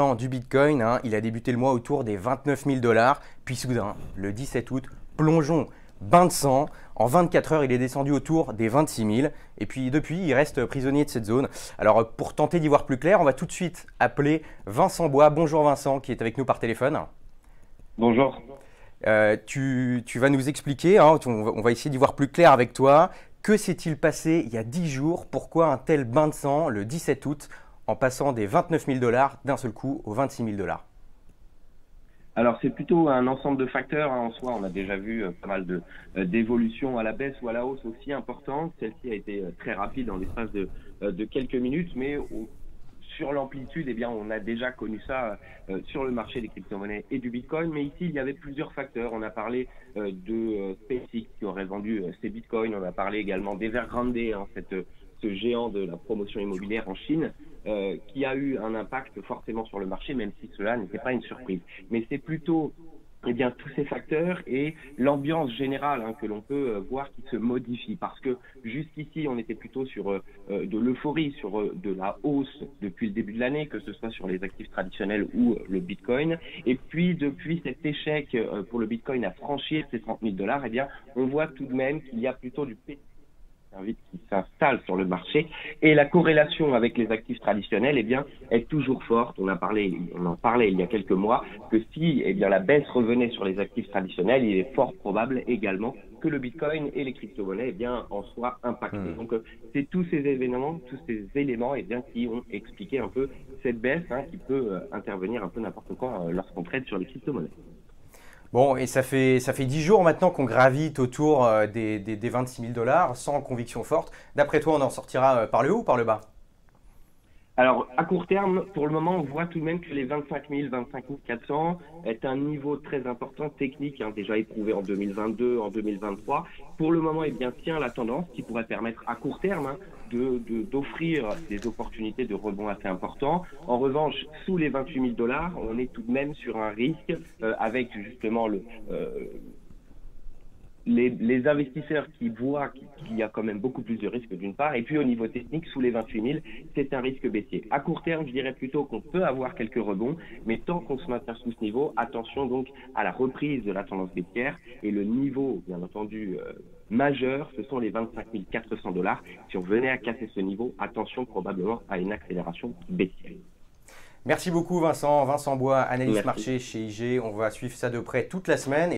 parlant du Bitcoin, hein, il a débuté le mois autour des 29 000 $, puis soudain, le 17 août, plongeon, bain de sang. En 24 heures, il est descendu autour des 26 000. Et puis depuis, il reste prisonnier de cette zone. Alors pour tenter d'y voir plus clair, on va tout de suite appeler Vincent Bois. Bonjour Vincent, qui est avec nous par téléphone. Bonjour. Tu vas nous expliquer, hein, on va essayer d'y voir plus clair avec toi. Que s'est-il passé il y a 10 jours? Pourquoi un tel bain de sang le 17 août en passant des 29 000 $ d'un seul coup aux 26 000 $? Alors c'est plutôt un ensemble de facteurs, hein. En soi, on a déjà vu pas mal d'évolutions à la baisse ou à la hausse aussi importantes. Celle-ci a été très rapide en l'espace de quelques minutes, mais sur l'amplitude, eh bien, on a déjà connu ça sur le marché des crypto-monnaies et du Bitcoin. Mais ici, il y avait plusieurs facteurs. On a parlé de SpaceX qui aurait vendu ses Bitcoins. On a parlé également d'Evergrande, hein, ce géant de la promotion immobilière en Chine, qui a eu un impact forcément sur le marché, même si cela n'était pas une surprise. Mais c'est plutôt tous ces facteurs et l'ambiance générale, hein, que l'on peut voir qui se modifie. Parce que jusqu'ici, on était plutôt sur de l'euphorie, sur de la hausse depuis le début de l'année, que ce soit sur les actifs traditionnels ou le Bitcoin. Et puis, depuis cet échec pour le Bitcoin à franchir ces 30 000 $, eh bien, on voit tout de même qu'il y a plutôt du qui s'installe sur le marché et la corrélation avec les actifs traditionnels est toujours forte. On en parlait il y a quelques mois que si la baisse revenait sur les actifs traditionnels, il est fort probable également que le Bitcoin et les crypto-monnaies en soient impactés. Donc c'est tous ces éléments qui ont expliqué un peu cette baisse, hein, qui peut intervenir un peu n'importe quand lorsqu'on trade sur les crypto-monnaies. Bon, et ça fait 10 jours maintenant qu'on gravite autour des 26 000 $ sans conviction forte. D'après toi, on en sortira par le haut ou par le bas? Alors, à court terme, pour le moment, on voit tout de même que les 25 000, 25 400 est un niveau très important technique, hein, déjà éprouvé en 2022, en 2023. Pour le moment, tient la tendance qui pourrait permettre à court terme, hein, d'offrir des opportunités de rebond assez importants. En revanche, sous les 28 000 $, on est tout de même sur un risque avec justement les investisseurs qui voient qu'il y a quand même beaucoup plus de risques d'une part, et puis au niveau technique, sous les 28 000, c'est un risque baissier. À court terme, je dirais plutôt qu'on peut avoir quelques rebonds, mais tant qu'on se maintient sous ce niveau, attention donc à la reprise de la tendance baissière, et le niveau, bien entendu, majeur, ce sont les 25 400 $. Si on venait à casser ce niveau, attention probablement à une accélération baissière. Merci beaucoup Vincent. Vincent Bois, analyste Merci. marché chez IG. On va suivre ça de près toute la semaine.